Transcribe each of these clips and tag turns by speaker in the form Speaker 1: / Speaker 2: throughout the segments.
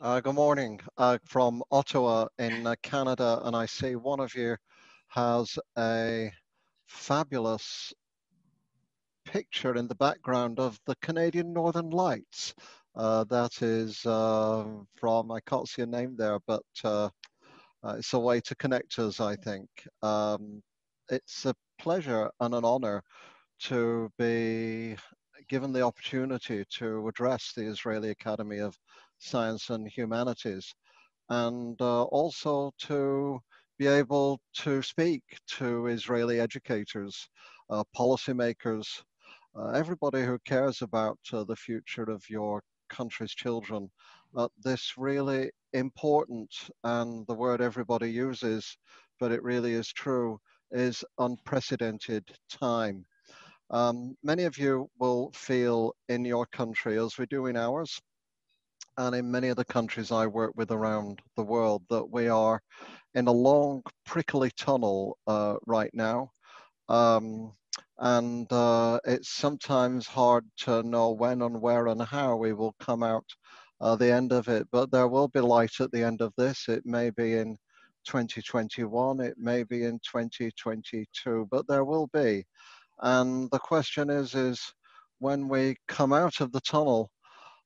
Speaker 1: Good morning from Ottawa in Canada, and I see one of you has a fabulous picture in the background of the Canadian Northern Lights. That is from, I can't see a name there, but it's a way to connect us, I think. It's a pleasure and an honor to be given the opportunity to address the Israeli Academy of Science and Humanities, and also to be able to speak to Israeli educators, policymakers, everybody who cares about the future of your country's children. This really important, and the word everybody uses, but it really is true, is unprecedented time. Many of you will feel in your country, as we do in ours, and in many of the countries I work with around the world, that we are in a long, prickly tunnel right now. Um, and it's sometimes hard to know when and where and how we will come out the end of it, but there will be light at the end of this. It may be in 2021, it may be in 2022, but there will be. And the question is when we come out of the tunnel,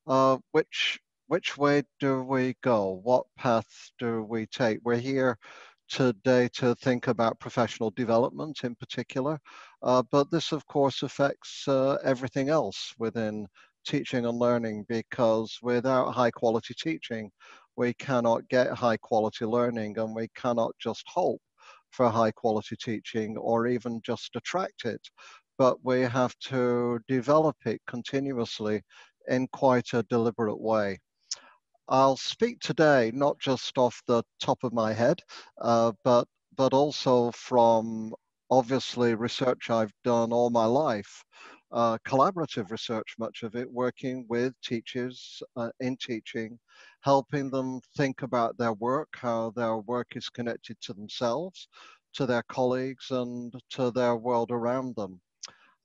Speaker 1: uh, which which way do we go? What path do we take? We're here today to think about professional development in particular, but this of course affects everything else within teaching and learning, because without high quality teaching, we cannot get high quality learning, and we cannot just hope for high quality teaching or even just attract it, but we have to develop it continuously in quite a deliberate way. I'll speak today not just off the top of my head, but also from obviously research I've done all my life, collaborative research, much of it working with teachers in teaching, helping them think about their work, how their work is connected to themselves, to their colleagues, and to their world around them.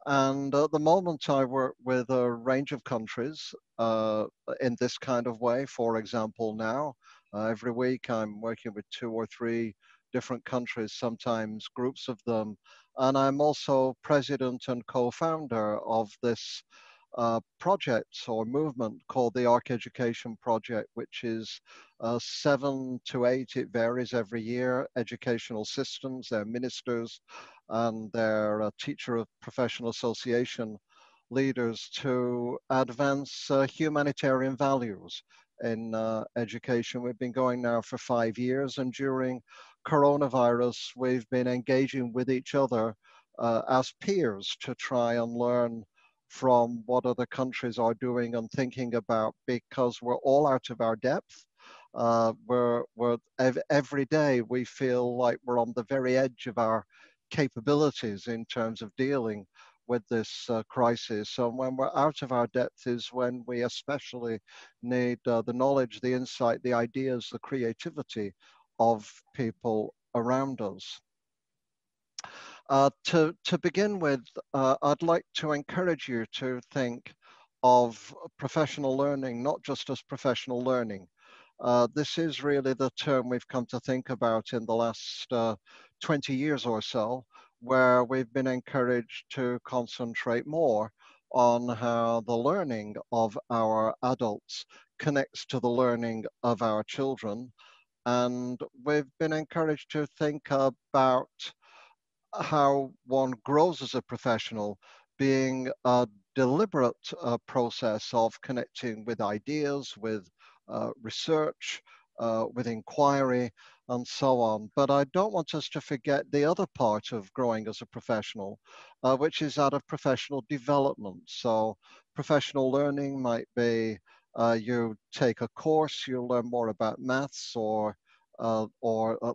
Speaker 1: And at the moment, I work with a range of countries in this kind of way. For example, now, every week I'm working with two or three different countries, sometimes groups of them. And I'm also president and co founder of this project or movement called the Arc Education Project, which is 7 to 8, it varies every year, educational systems, their ministers, and their teacher of professional association leaders to advance humanitarian values in education. We've been going now for 5 years, and during coronavirus, we've been engaging with each other as peers to try and learn from what other countries are doing and thinking about, because we're all out of our depth. Every day we feel like we're on the very edge of our capabilities in terms of dealing with this crisis. So when we're out of our depth is when we especially need the knowledge, the insight, the ideas, the creativity of people around us. To begin with, I'd like to encourage you to think of professional learning not just as professional learning. This is really the term we've come to think about in the last 20 years or so, where we've been encouraged to concentrate more on how the learning of our adults connects to the learning of our children. And we've been encouraged to think about how one grows as a professional being a deliberate process of connecting with ideas, with research, with inquiry, and so on. But I don't want us to forget the other part of growing as a professional, which is that of professional development. So, professional learning might be you take a course, you learn more about maths or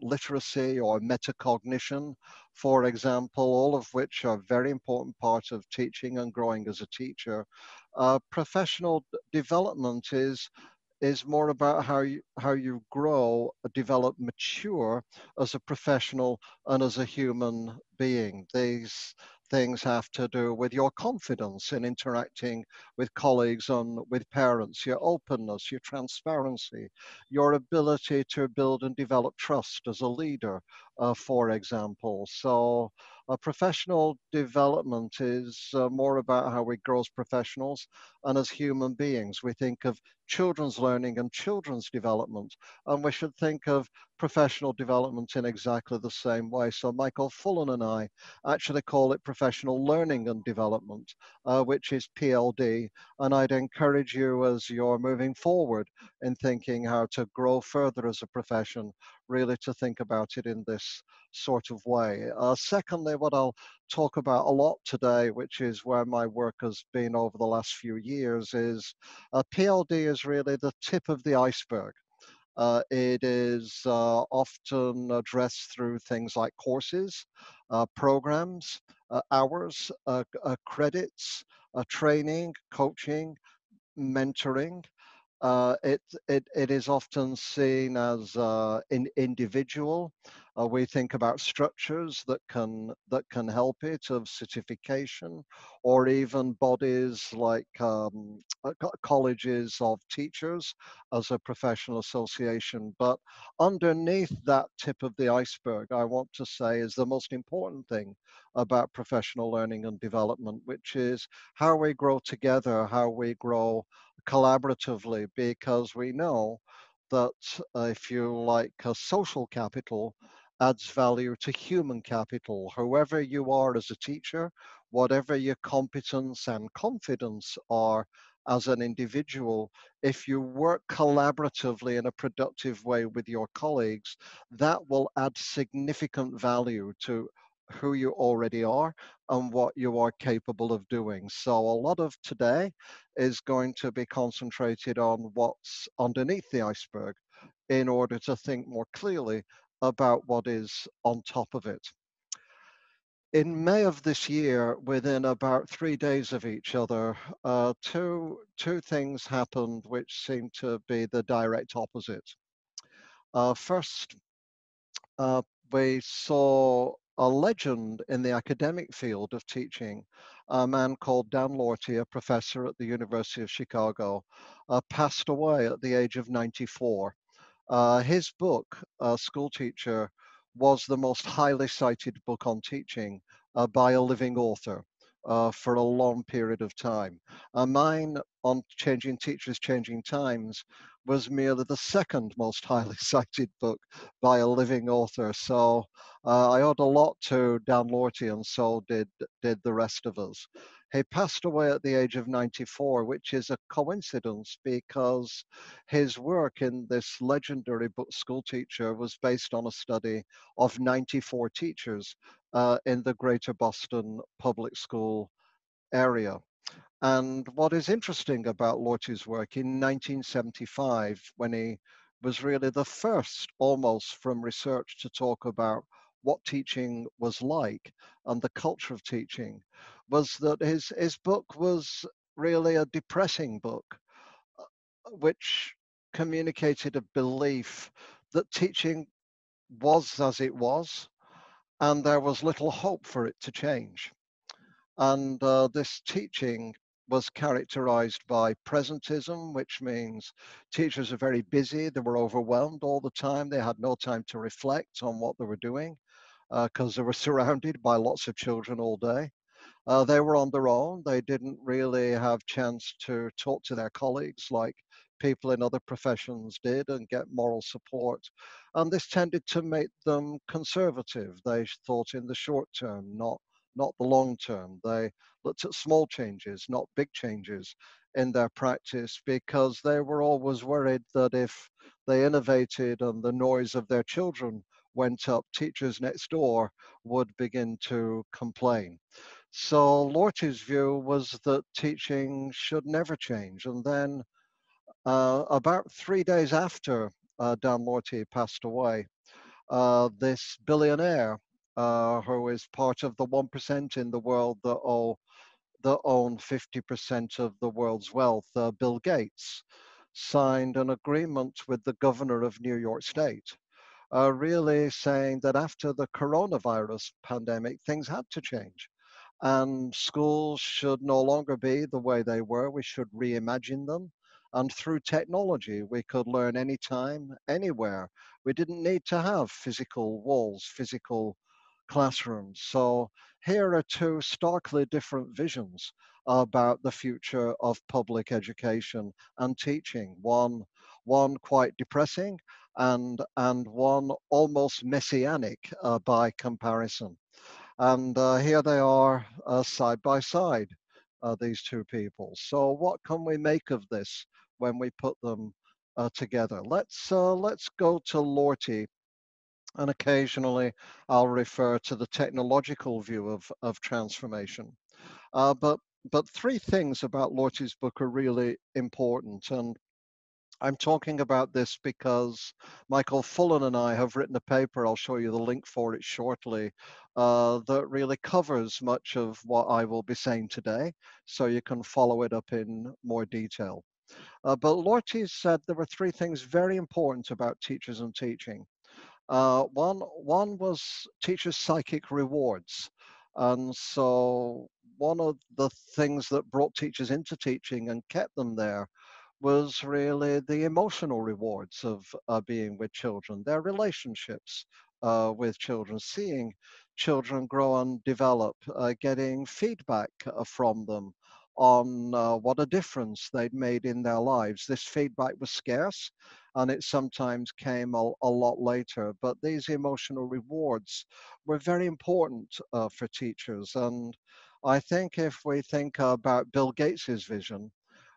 Speaker 1: literacy or metacognition, for example, all of which are very important parts of teaching and growing as a teacher. Professional development is more about how you grow, develop, mature as a professional and as a human being. things have to do with your confidence in interacting with colleagues and with parents, your openness, your transparency, your ability to build and develop trust as a leader, for example. So professional development is more about how we grow as professionals and as human beings. We think of children's learning and children's development, and we should think of professional development in exactly the same way. So Michael Fullen and I actually call it professional learning and development, which is PLD. And I'd encourage you, as you're moving forward in thinking how to grow further as a profession, really to think about it in this sort of way. Secondly, what I'll talk about a lot today, which is where my work has been over the last few years, is PLD is really the tip of the iceberg. It is often addressed through things like courses, programs, hours, credits, training, coaching, mentoring. It is often seen as individual. We think about structures that can help it, of certification, or even bodies like colleges of teachers as a professional association. But underneath that tip of the iceberg, I want to say, is the most important thing about professional learning and development, which is how we grow together, how we grow collaboratively, because we know that if you like, social capital adds value to human capital. Whoever you are as a teacher, whatever your competence and confidence are as an individual, if you work collaboratively in a productive way with your colleagues, that will add significant value to who you already are and what you are capable of doing. So a lot of today is going to be concentrated on what's underneath the iceberg in order to think more clearly about what is on top of it. In May of this year, within about 3 days of each other, two things happened which seemed to be the direct opposite. First, we saw a legend in the academic field of teaching, a man called Dan Lorty, a professor at the University of Chicago, passed away at the age of 94. His book, School Teacher, was the most highly cited book on teaching by a living author for a long period of time. Mine on Changing Teachers, Changing Times was merely the second most highly cited book by a living author. So I owed a lot to Dan Lorty, and so did the rest of us. He passed away at the age of 94, which is a coincidence because his work in this legendary book, School Teacher, was based on a study of 94 teachers in the greater Boston public school area. And what is interesting about Lorty's work, in 1975, when he was really the first almost from research to talk about what teaching was like and the culture of teaching, was that his book was really a depressing book, which communicated a belief that teaching was as it was, and there was little hope for it to change. And this teaching was characterized by presentism, which means teachers are very busy. They were overwhelmed all the time. They had no time to reflect on what they were doing because they were surrounded by lots of children all day. They were on their own. They didn't really have chance to talk to their colleagues like people in other professions did and get moral support. And this tended to make them conservative. They thought in the short term, not the long term. They looked at small changes, not big changes in their practice, because they were always worried that if they innovated and the noise of their children went up, teachers next door would begin to complain. So Lorty's view was that teaching should never change. And then about 3 days after Dan Lorty passed away, this billionaire who is part of the 1% in the world that own 50% of the world's wealth, Bill Gates, signed an agreement with the governor of New York State, really saying that after the coronavirus pandemic, things had to change. and schools should no longer be the way they were. We should reimagine them. And through technology, we could learn anytime, anywhere. We didn't need to have physical walls, physical classrooms. So here are two starkly different visions about the future of public education and teaching. One quite depressing and one almost messianic by comparison. And here they are side by side, these two people. So what can we make of this when we put them together? Let's go to Lorty, and occasionally I'll refer to the technological view of transformation. But three things about Lorty's book are really important, and I'm talking about this because Michael Fullen and I have written a paper, I'll show you the link for it shortly, that really covers much of what I will be saying today, so you can follow it up in more detail. But Lorty said there were three things very important about teachers and teaching. One was teachers' psychic rewards. And so one of the things that brought teachers into teaching and kept them there was really the emotional rewards of being with children, their relationships with children, seeing children grow and develop, getting feedback from them on what a difference they'd made in their lives. This feedback was scarce and it sometimes came a lot later, but these emotional rewards were very important for teachers. And I think if we think about Bill Gates's vision,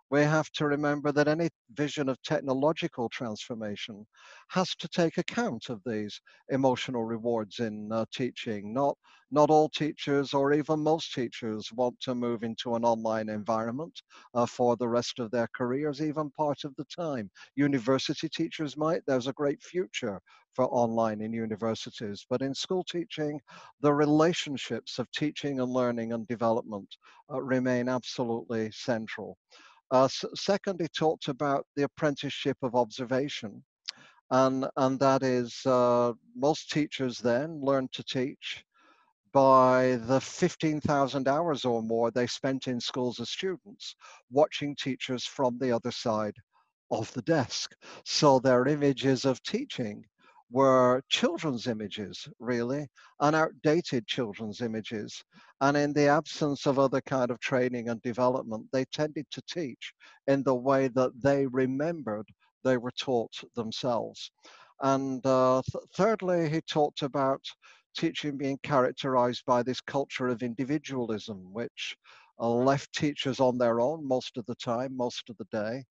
Speaker 1: we have to remember that any vision of technological transformation has to take account of these emotional rewards in teaching. Not all teachers or even most teachers want to move into an online environment for the rest of their careers, even part of the time. University teachers might. There's a great future for online in universities, but in school teaching, the relationships of teaching and learning and development remain absolutely central. Second, he talked about the apprenticeship of observation, and that is most teachers then learn to teach by the 15,000 hours or more they spent in schools as students, watching teachers from the other side of the desk. So their images of teaching were children's images, really, and outdated children's images. And in the absence of other kind of training and development, they tended to teach in the way that they remembered they were taught themselves. And thirdly, he talked about teaching being characterized by this culture of individualism, which left teachers on their own most of the time, most of the day,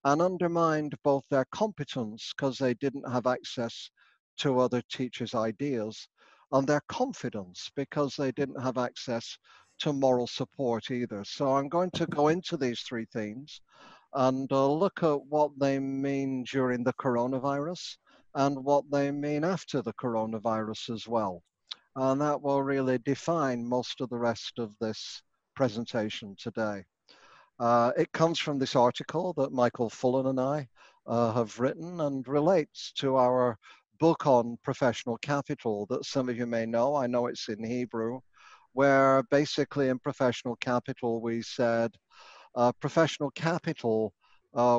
Speaker 1: and undermined both their competence because they didn't have access to other teachers' ideas, and their confidence because they didn't have access to moral support either. So I'm going to go into these three themes and look at what they mean during the coronavirus and what they mean after the coronavirus as well. And that will really define most of the rest of this presentation today. It comes from this article that Michael Fullen and I have written and relates to our book on professional capital that some of you may know. I know it's in Hebrew, where basically in professional capital we said professional capital,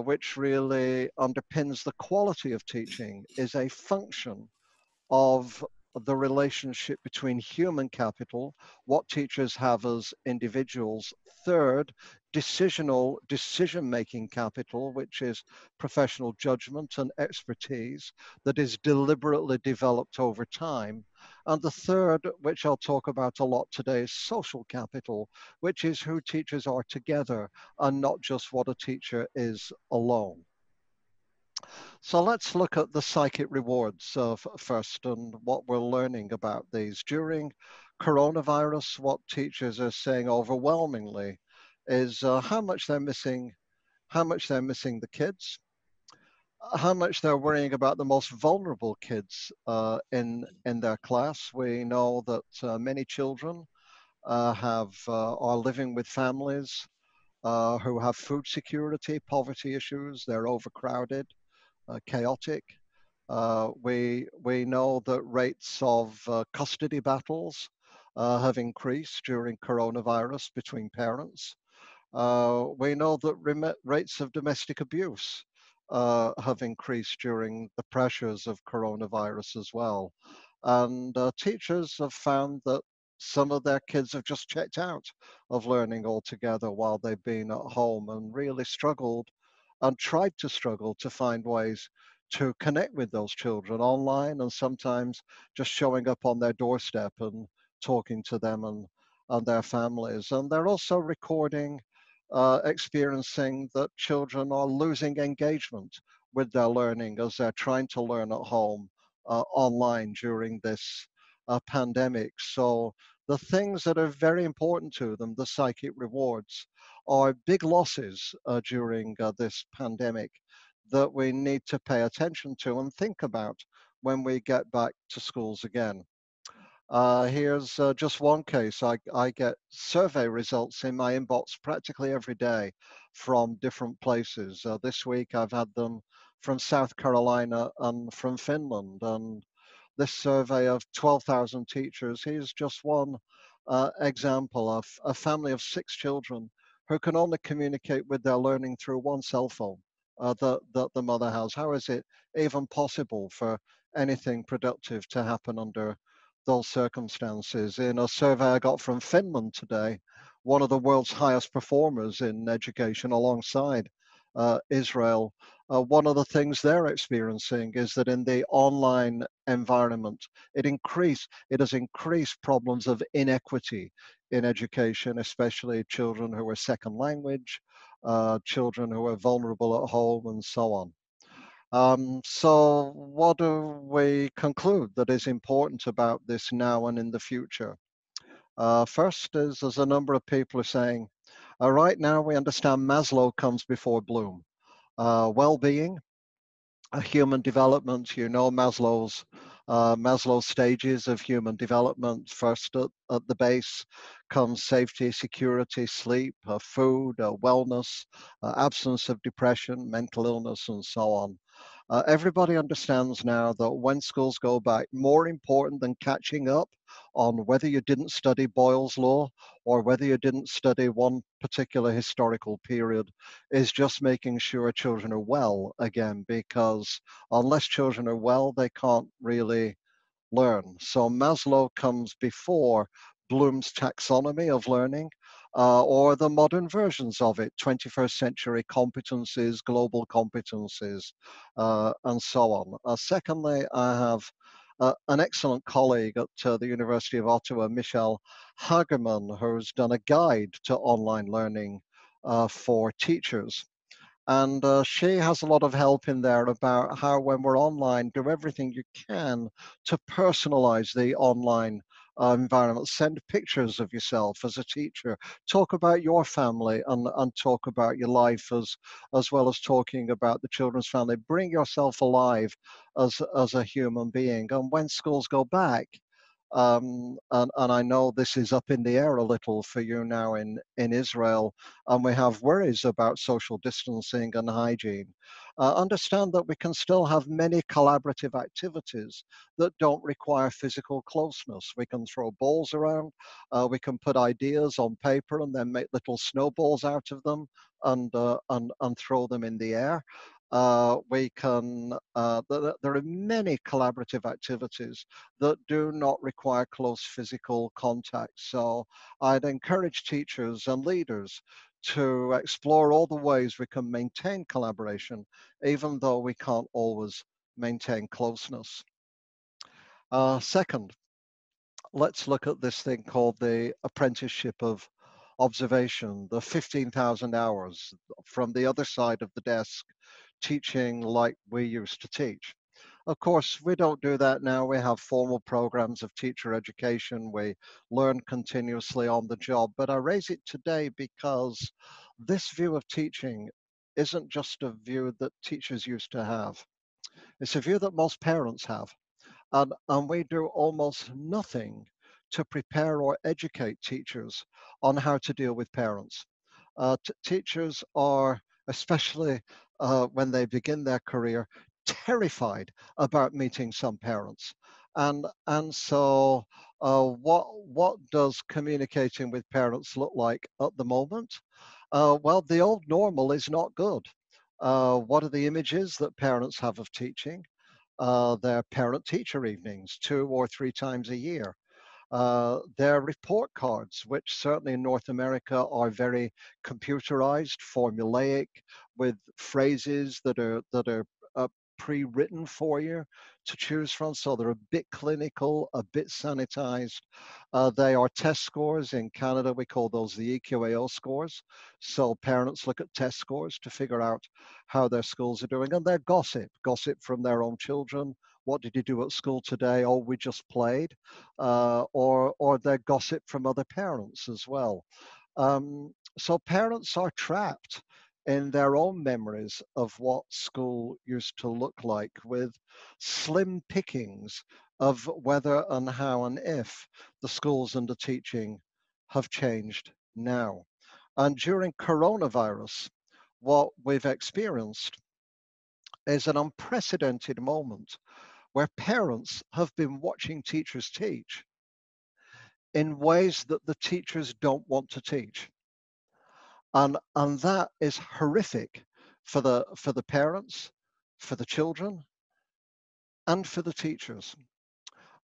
Speaker 1: which really underpins the quality of teaching, is a function of the relationship between human capital, what teachers have as individuals. Third, decision-making capital, which is professional judgment and expertise that is deliberately developed over time. And the third, which I'll talk about a lot today, is social capital, which is who teachers are together and not just what a teacher is alone. So let's look at the psychic rewards first and what we're learning about these. During coronavirus, what teachers are saying overwhelmingly is how much they're missing the kids, how much they're worrying about the most vulnerable kids in their class. We know that many children are living with families who have food security, poverty issues, they're overcrowded, chaotic. We know that rates of custody battles have increased during coronavirus between parents. We know that rates of domestic abuse have increased during the pressures of coronavirus as well. And teachers have found that some of their kids have just checked out of learning altogether while they've been at home and really struggled and tried to struggle to find ways to connect with those children online, and sometimes just showing up on their doorstep and talking to them and their families. And they're also recording experiencing that children are losing engagement with their learning as they're trying to learn at home online during this pandemic. So the things that are very important to them, the psychic rewards, are big losses during this pandemic that we need to pay attention to and think about when we get back to schools again. Here's just one case. I get survey results in my inbox practically every day from different places. This week I've had them from South Carolina and from Finland. And this survey of 12,000 teachers, here's just one example of a family of 6 children who can only communicate with their learning through one cell phone that the mother has. How is it even possible for anything productive to happen under those circumstances? In a survey I got from Finland today, one of the world's highest performers in education alongside Israel, one of the things they're experiencing is that in the online environment, it has increased problems of inequity in education, especially children who are second language, children who are vulnerable at home, and so on. So what do we conclude that is important about this now and in the future? First is, as a number of people are saying, right now we understand Maslow comes before Bloom. Well-being, human development, you know Maslow's stages of human development. First at the base comes safety, security, sleep, food, wellness, absence of depression, mental illness, and so on. Everybody understands now that when schools go back, more important than catching up on whether you didn't study Boyle's Law or whether you didn't study one particular historical period is just making sure children are well again, because unless children are well, they can't really learn. So Maslow comes before Bloom's taxonomy of learning, or the modern versions of it, 21st century competencies, global competencies, and so on. Secondly, I have an excellent colleague at the University of Ottawa, Michelle Hagerman, who's done a guide to online learning for teachers. And she has a lot of help in there about how, when we're online, do everything you can to personalize the online environment. Send pictures of yourself as a teacher. Talk about your family and talk about your life as well as talking about the children's family. Bring yourself alive as a human being. And when schools go back, and I know this is up in the air a little for you now in Israel, and we have worries about social distancing and hygiene. Understand that we can still have many collaborative activities that don't require physical closeness. We can throw balls around, we can put ideas on paper and then make little snowballs out of them and throw them in the air. There are many collaborative activities that do not require close physical contact. So I'd encourage teachers and leaders to explore all the ways we can maintain collaboration, even though we can't always maintain closeness. Second, let's look at this thing called the Apprenticeship of Observation, the 15,000 hours from the other side of the desk, teaching like we used to teach. Of course, we don't do that now. We have formal programs of teacher education. We learn continuously on the job. But I raise it today because this view of teaching isn't just a view that teachers used to have. It's a view that most parents have. And we do almost nothing to prepare or educate teachers on how to deal with parents. Teachers are, especially when they begin their career, terrified about meeting some parents. And so What does communicating with parents look like at the moment? Well, the old normal is not good. What are the images that parents have of teaching? Their parent-teacher evenings 2 or 3 times a year. Their report cards, which certainly in North America are very computerized, formulaic, with phrases that are pre-written for you to choose from. So they're a bit clinical, a bit sanitized. They are test scores. In Canada, we call those the EQAO scores. So parents look at test scores to figure out how their schools are doing, and they're gossip from their own children. What did you do at school today? Oh, we just played. Or they're gossip from other parents as well. So parents are trapped in their own memories of what school used to look like, with slim pickings of whether and how and if the schools and the teaching have changed now. And during coronavirus, what we've experienced is an unprecedented moment where parents have been watching teachers teach in ways that the teachers don't want to teach. And that is horrific for the parents, for the children, and for the teachers.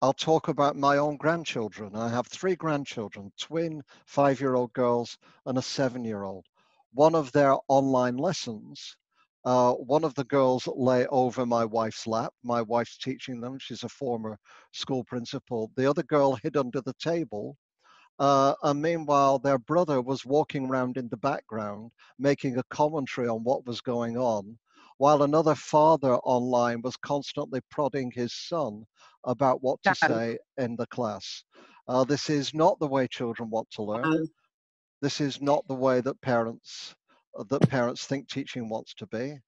Speaker 1: I'll talk about my own grandchildren. I have 3 grandchildren, twin 5-year-old girls and a 7-year-old. One of their online lessons, one of the girls lay over my wife's lap. My wife's teaching them. She's a former school principal. The other girl hid under the table. And meanwhile, their brother was walking around in the background, making a commentary on what was going on, while another father online was constantly prodding his son about what to say in the class. This is not the way children want to learn. This is not the way that parents think teaching wants to be.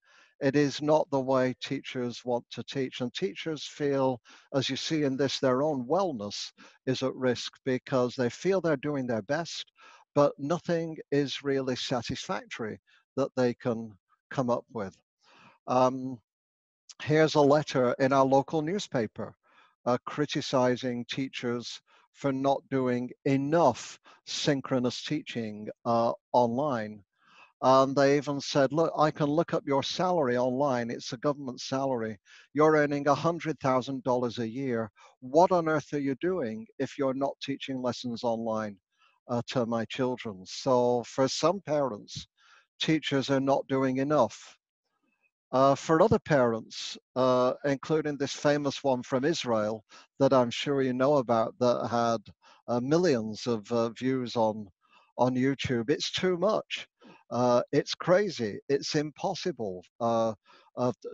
Speaker 1: It is not the way teachers want to teach. And teachers feel, as you see in this, their own wellness is at risk because they feel they're doing their best, but nothing is really satisfactory that they can come up with. Here's a letter in our local newspaper criticizing teachers for not doing enough synchronous teaching online. And they even said, look, I can look up your salary online. It's a government salary. You're earning $100,000 a year. What on earth are you doing if you're not teaching lessons online to my children? So for some parents, teachers are not doing enough. For other parents, including this famous one from Israel that I'm sure you know about, that had millions of views on YouTube, it's too much. It's crazy. It's impossible.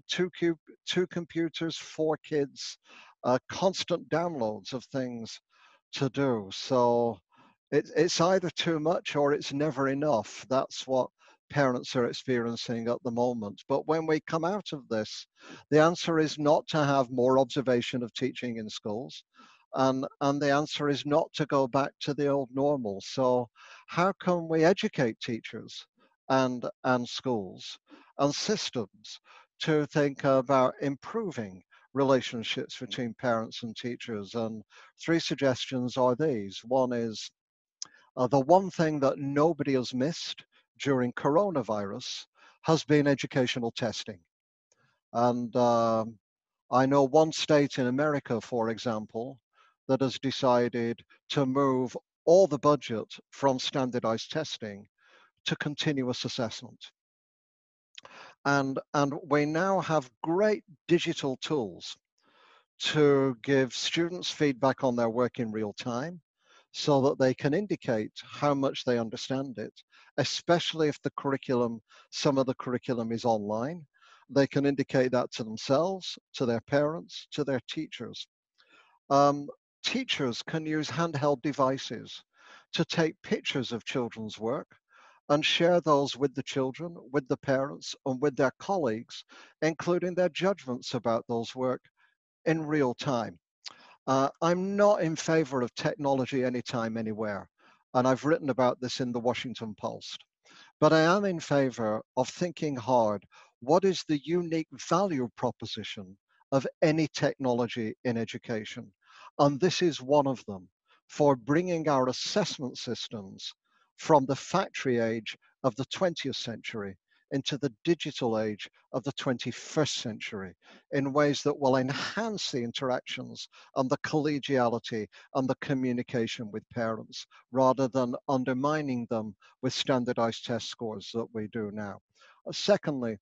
Speaker 1: Two computers, 4 kids, constant downloads of things to do. So it's either too much or it's never enough. That's what parents are experiencing at the moment. But when we come out of this, the answer is not to have more observation of teaching in schools. And the answer is not to go back to the old normal. So how can we educate teachers and schools and systems to think about improving relationships between parents and teachers? And 3 suggestions are these. One is the one thing that nobody has missed during coronavirus has been educational testing. And I know one state in America, for example, that has decided to move all the budget from standardized testing to continuous assessment. And we now have great digital tools to give students feedback on their work in real time so that they can indicate how much they understand it, especially if some of the curriculum is online. They can indicate that to themselves, to their parents, to their teachers. Teachers can use handheld devices to take pictures of children's work and share those with the children, with the parents, and with their colleagues, including their judgments about those work in real time. I'm not in favor of technology anytime, anywhere, and I've written about this in the Washington Post. But I am in favor of thinking hard, what is the unique value proposition of any technology in education? And this is one of them. for bringing our assessment systems from the factory age of the 20th century into the digital age of the 21st century in ways that will enhance the interactions and the collegiality and the communication with parents rather than undermining them with standardized test scores that we do now. Secondly,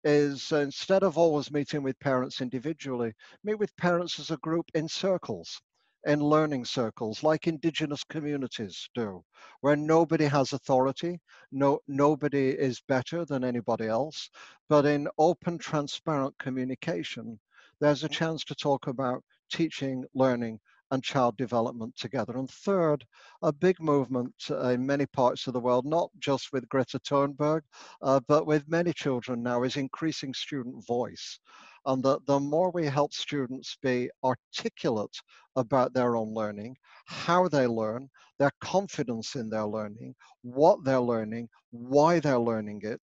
Speaker 1: is instead of always meeting with parents individually, meet with parents as a group in circles, in learning circles, like Indigenous communities do, where nobody has authority, nobody is better than anybody else, but in open, transparent communication, there's a chance to talk about teaching, learning, and child development together. And third, a big movement in many parts of the world, not just with Greta Thunberg, but with many children now, is increasing student voice. And the more we help students be articulate about their own learning, how they learn, their confidence in their learning, what they're learning, why they're learning it,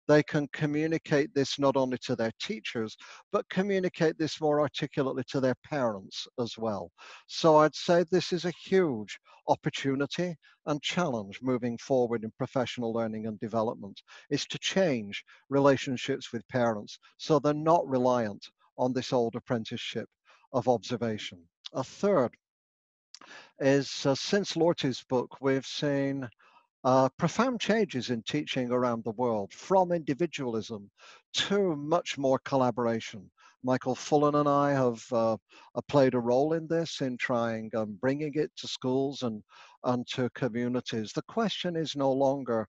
Speaker 1: they can communicate this not only to their teachers, but communicate this more articulately to their parents as well. So I'd say this is a huge opportunity and challenge moving forward in professional learning and development, is to change relationships with parents so they're not reliant on this old apprenticeship of observation. A third is since Lorty's book, we've seen profound changes in teaching around the world, from individualism to much more collaboration. Michael Fullen and I have played a role in this, in trying bringing it to schools and to communities. The question is no longer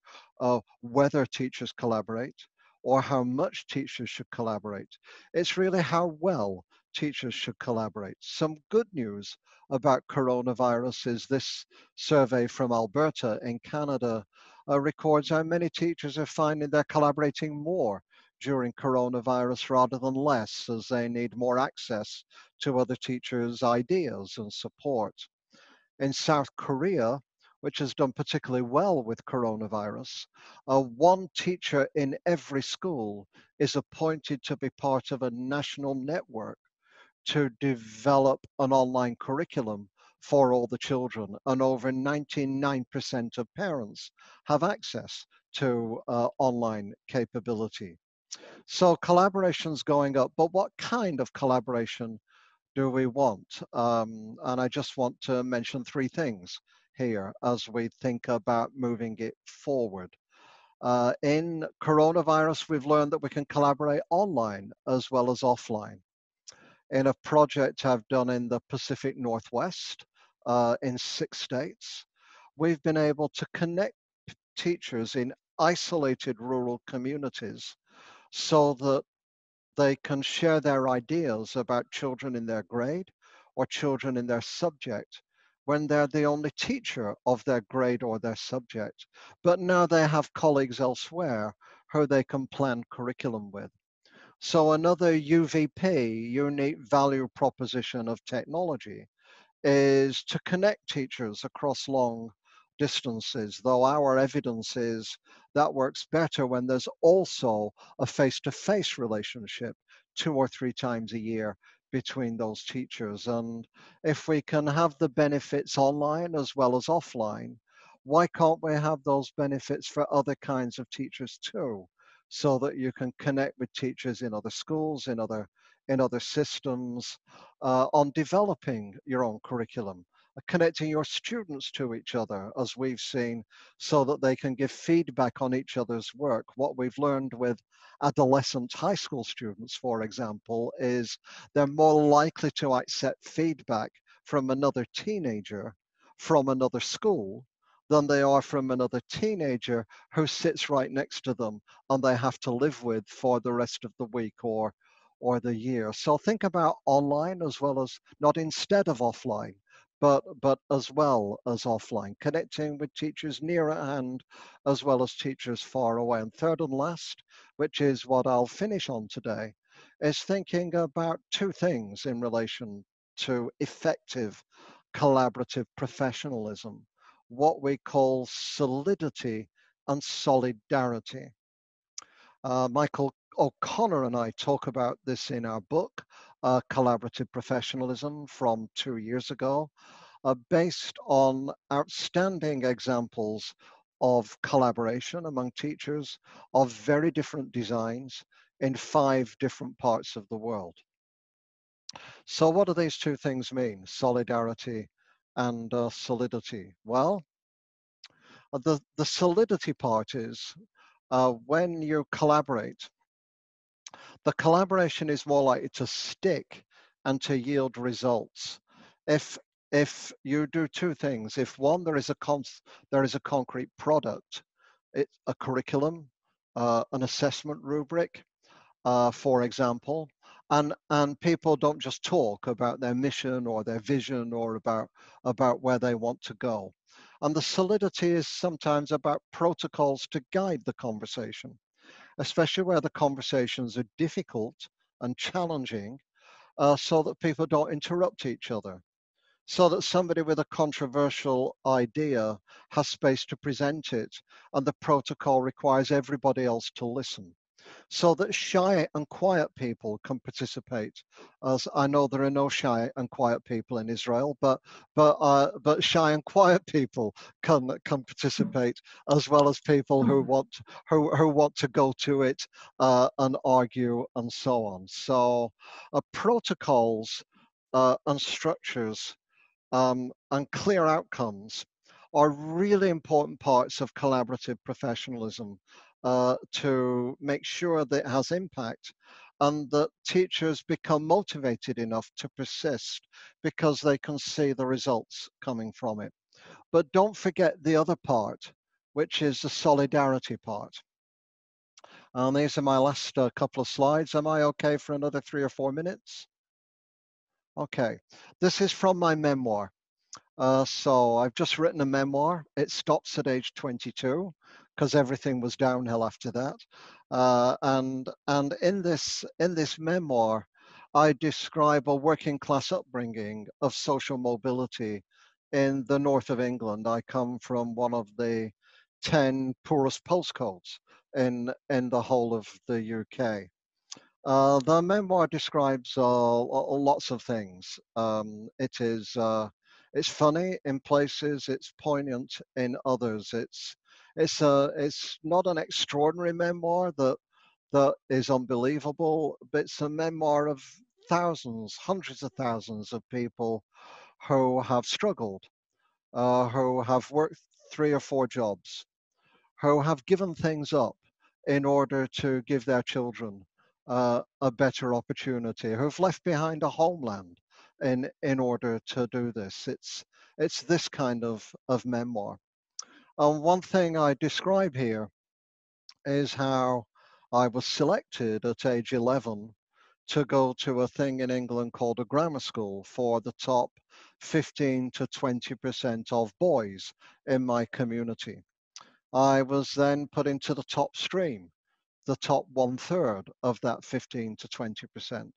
Speaker 1: whether teachers collaborate or how much teachers should collaborate. It's really how well teachers should collaborate. Some good news about coronavirus is this survey from Alberta in Canada records how many teachers are finding they're collaborating more during coronavirus rather than less, as they need more access to other teachers' ideas and support. In South Korea, which has done particularly well with coronavirus, one teacher in every school is appointed to be part of a national network to develop an online curriculum for all the children, and over 99% of parents have access to online capability. So collaboration's going up, but what kind of collaboration do we want? And I just want to mention three things here as we think about moving it forward. In coronavirus, we've learned that we can collaborate online as well as offline. In a project I've done in the Pacific Northwest, in 6 states, we've been able to connect teachers in isolated rural communities so that they can share their ideas about children in their grade or children in their subject when they're the only teacher of their grade or their subject. But now they have colleagues elsewhere who they can plan curriculum with. So another UVP, unique value proposition of technology, is to connect teachers across long distances, though our evidence is that works better when there's also a face-to-face relationship 2 or 3 times a year between those teachers. And if we can have the benefits online as well as offline, why can't we have those benefits for other kinds of teachers too? So that you can connect with teachers in other schools, in other systems, on developing your own curriculum, connecting your students to each other, as we've seen, so that they can give feedback on each other's work. What we've learned with adolescent high school students, for example, is they're more likely to accept feedback from another teenager from another school than they are from another teenager who sits right next to them and they have to live with for the rest of the week or the year. So think about online as well as, not instead of offline, but as well as offline, connecting with teachers near at hand as well as teachers far away. And third and last, which is what I'll finish on today, is thinking about two things in relation to effective collaborative professionalism, what we call solidity and solidarity. Michael O'Connor and I talk about this in our book, Collaborative Professionalism, from 2 years ago. based on outstanding examples of collaboration among teachers of very different designs in 5 different parts of the world. So what do these two things mean, solidarity and solidity? Well, the solidity part is when you collaborate, the collaboration is more likely to stick and to yield results. If you do two things, if one, there is a concrete product, it's a curriculum, an assessment rubric, for example, and people don't just talk about their mission or their vision or about where they want to go. And the solidity is sometimes about protocols to guide the conversation, especially where the conversations are difficult and challenging, so that people don't interrupt each other, so that somebody with a controversial idea has space to present it, and the protocol requires everybody else to listen, so that shy and quiet people can participate. As I know there are no shy and quiet people in Israel, but shy and quiet people can participate, as well as people who want to go to it and argue and so on. So protocols and structures and clear outcomes are really important parts of collaborative professionalism to make sure that it has impact and that teachers become motivated enough to persist because they can see the results coming from it. But don't forget the other part, which is the solidarity part. And these are my last couple of slides. Am I okay for another 3 or 4 minutes? Okay, this is from my memoir. So I've just written a memoir. It stops at age 22 because everything was downhill after that. And in this memoir, I describe a working class upbringing of social mobility in the north of England. I come from one of the 10 poorest postcodes in the whole of the UK. The memoir describes lots of things. It's funny in places, it's poignant in others. It's not an extraordinary memoir that is unbelievable, but it's a memoir of thousands, hundreds of thousands of people who have struggled, who have worked 3 or 4 jobs, who have given things up in order to give their children a better opportunity, who've left behind a homeland in order to do this. It's this kind of memoir. And one thing I describe here is how I was selected at age 11 to go to a thing in England called a grammar school for the top 15 to 20% of boys in my community. I was then put into the top stream, the top 1/3 of that 15 to 20%.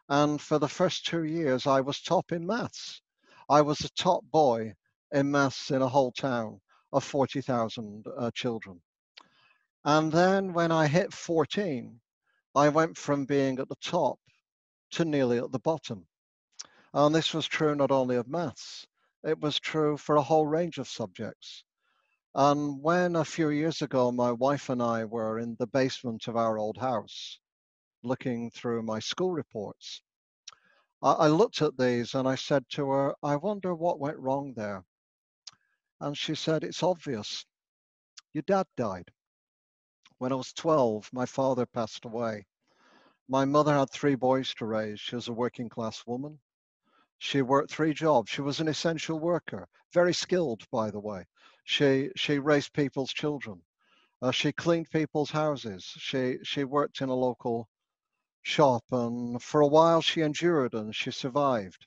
Speaker 1: And for the first 2 years, I was top in maths. I was the top boy in maths in a whole town of 40,000 children. And then when I hit 14, I went from being at the top to nearly at the bottom. And this was true not only of maths, it was true for a whole range of subjects. And when a few years ago, my wife and I were in the basement of our old house, looking through my school reports, I looked at these and I said to her, I wonder what went wrong there. And she said, it's obvious. Your dad died. When I was 12, my father passed away. My mother had 3 boys to raise. She was a working class woman. She worked 3 jobs. She was an essential worker, very skilled, by the way. She raised people's children. She cleaned people's houses. She worked in a local shop, and for a while she endured and she survived.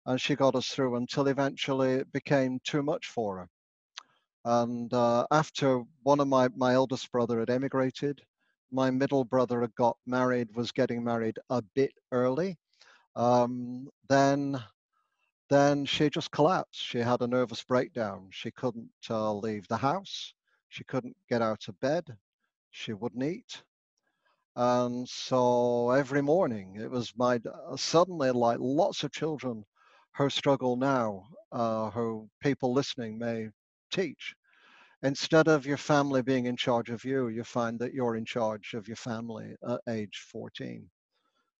Speaker 1: And she got us through until eventually it became too much for her. And after one of my eldest brother had emigrated, my middle brother had got married, was getting married a bit early. Then she just collapsed. She had a nervous breakdown. She couldn't leave the house. She couldn't get out of bed. She wouldn't eat. And so every morning it was suddenly, like lots of children her struggle now, who people listening may teach. Instead of your family being in charge of you, you find that you're in charge of your family at age 14.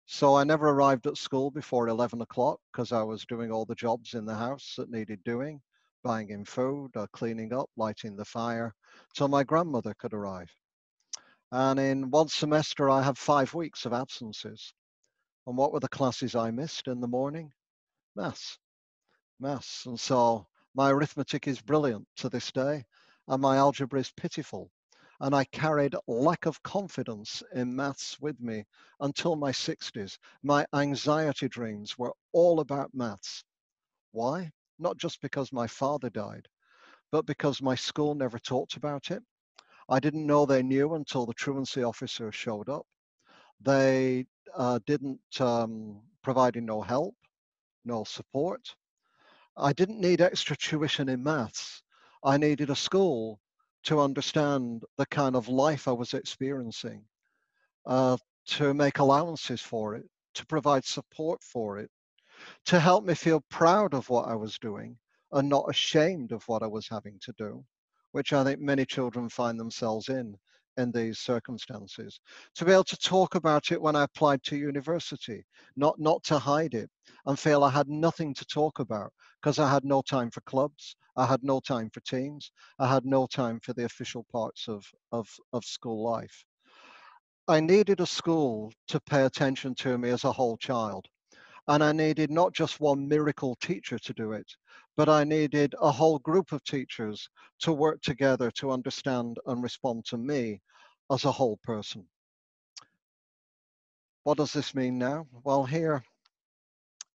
Speaker 1: So I never arrived at school before 11 o'clock because I was doing all the jobs in the house that needed doing, buying in food, cleaning up, lighting the fire, till my grandmother could arrive. And in one semester, I had 5 weeks of absences. And what were the classes I missed in the morning? Maths, maths. And so my arithmetic is brilliant to this day, and my algebra is pitiful. And I carried lack of confidence in maths with me until my 60s. My anxiety dreams were all about maths. Why? Not just because my father died, but because my school never talked about it. I didn't know they knew until the truancy officer showed up. They didn't provide no help, no support. I didn't need extra tuition in maths. I needed a school to understand the kind of life I was experiencing, to make allowances for it, to provide support for it, to help me feel proud of what I was doing and not ashamed of what I was having to do, which I think many children find themselves in these circumstances. To be able to talk about it when I applied to university, not to hide it and feel I had nothing to talk about because I had no time for clubs, I had no time for teams, I had no time for the official parts of school life. I needed a school to pay attention to me as a whole child. And I needed not just one miracle teacher to do it, but I needed a whole group of teachers to work together to understand and respond to me as a whole person. What does this mean now? Well, here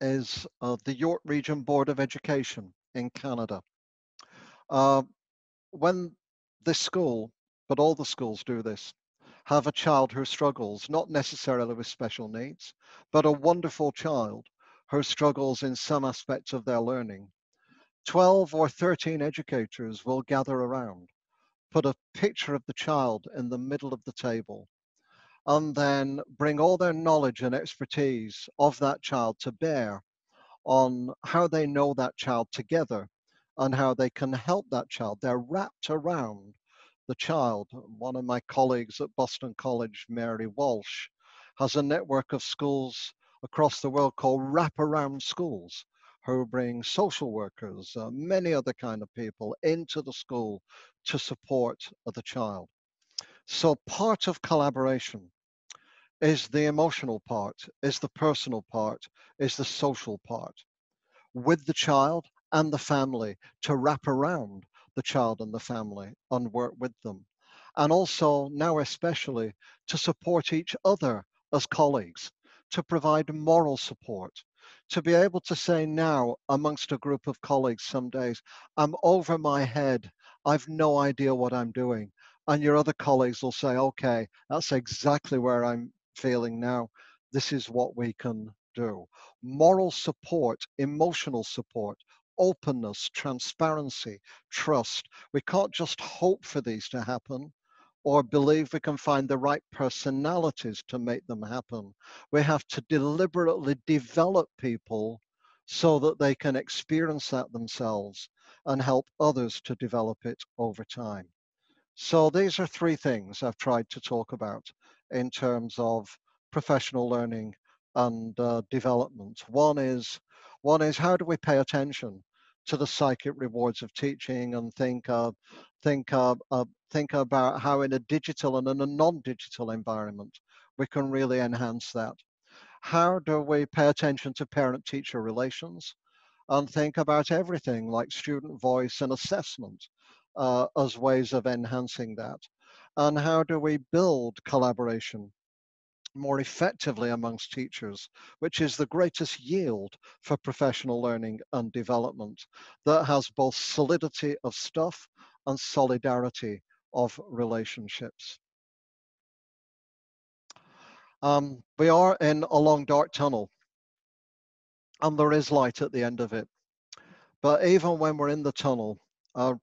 Speaker 1: is the York Region Board of Education in Canada. Uh, when this school, but all the schools do this, have a child who struggles, not necessarily with special needs, but a wonderful child who struggles in some aspects of their learning, 12 or 13 educators will gather around, put a picture of the child in the middle of the table, and then bring all their knowledge and expertise of that child to bear on how they know that child together and how they can help that child. They're wrapped around the child. One of my colleagues at Boston College, Mary Walsh, has a network of schools across the world called wraparound schools, who bring social workers, many other kind of people into the school to support the child. So part of collaboration is the emotional part, is the personal part, is the social part with the child and the family, to wrap around the child and the family and work with them. And also now especially to support each other as colleagues, to provide moral support, to be able to say now amongst a group of colleagues some days, I'm over my head, I've no idea what I'm doing. And your other colleagues will say, okay, that's exactly where I'm feeling now. This is what we can do. Moral support, emotional support, openness, transparency, trust. We can't just hope for these to happen or believe we can find the right personalities to make them happen. We have to deliberately develop people so that they can experience that themselves and help others to develop it over time. So these are three things I've tried to talk about in terms of professional learning and development. One is how do we pay attention to the psychic rewards of teaching and think about how in a digital and in a non-digital environment we can really enhance that. How do we pay attention to parent-teacher relations and think about everything like student voice and assessment as ways of enhancing that? And how do we build collaboration more effectively amongst teachers, which is the greatest yield for professional learning and development that has both solidity of stuff and solidarity of relationships? We are in a long dark tunnel and there is light at the end of it. But even when we're in the tunnel,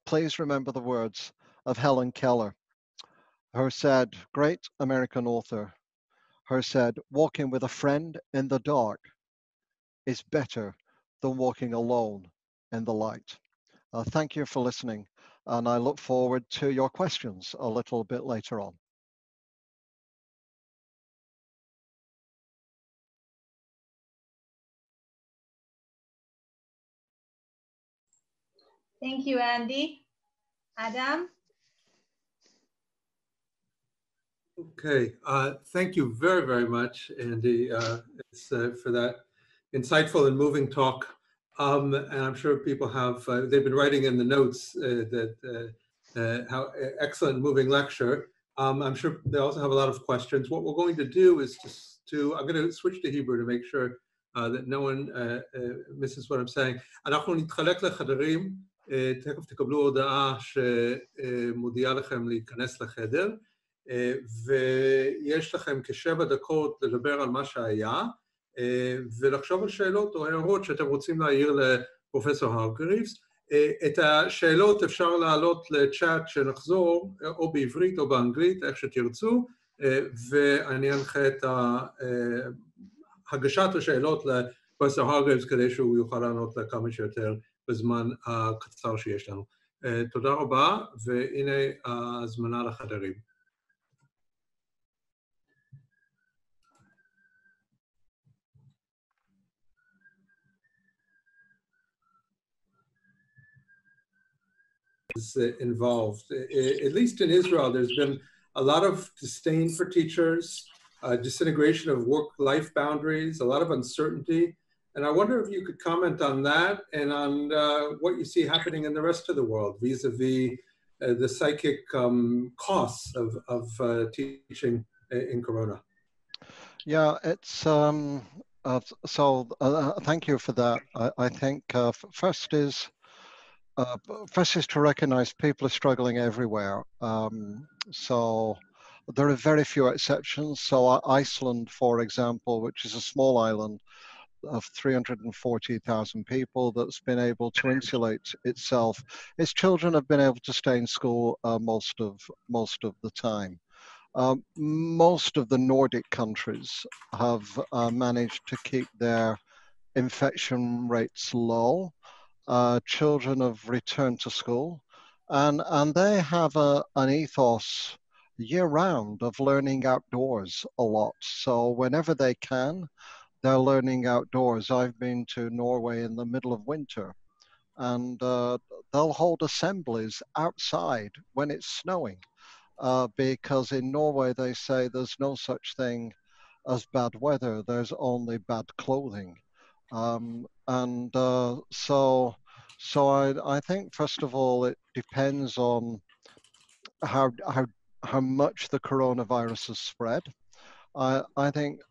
Speaker 1: please remember the words of Helen Keller, who said, great American author, who said, walking with a friend in the dark is better than walking alone in the light. Thank you for listening, and I look forward to your questions a little bit later on.
Speaker 2: Thank you, Andy. Adam?
Speaker 3: Okay, thank you very, very much, Andy, for that insightful and moving talk. And I'm sure people have, they've been writing in the notes how excellent moving lecture. I'm sure they also have a lot of questions. What we're going to do is I'm going to switch to Hebrew to make sure that no one misses what I'm saying. אנחנו נתחלק לחדרים, תכף תקבלו הודעה שמודיעה לכם להיכנס לחדר. ויש לכם כ7 דקות לדבר על מה שהיה, ולחשוב על שאלות או הערות שאתם רוצים להעיר לפרופסור הרגריבס. את השאלות אפשר להעלות לצ'אט שנחזור, או בעברית או באנגלית, איך שתרצו, ואני אנחה את הגשת השאלות לפרופסור הרגריבס כדי שהוא יוכל לענות לכמה שיותר בזמן הקצר שיש לנו. תודה רבה, והנה ההזמנה לחדרים. Is involved. At least in Israel, there's been a lot of disdain for teachers, disintegration of work-life boundaries, a lot of uncertainty. And I wonder if you could comment on that and on what you see happening in the rest of the world vis-a-vis the psychic costs of teaching in Corona.
Speaker 1: Yeah, it's thank you for that. I think first is to recognize people are struggling everywhere. So there are very few exceptions. So Iceland, for example, which is a small island of 340,000 people that's been able to insulate itself, its children have been able to stay in school most of the time. Most of the Nordic countries have managed to keep their infection rates low. Children have returned to school, and they have an ethos year-round of learning outdoors a lot. So whenever they can, they're learning outdoors. I've been to Norway in the middle of winter, and they'll hold assemblies outside when it's snowing, because in Norway they say there's no such thing as bad weather, there's only bad clothing. So I think first of all it depends on how much the coronavirus has spread. I think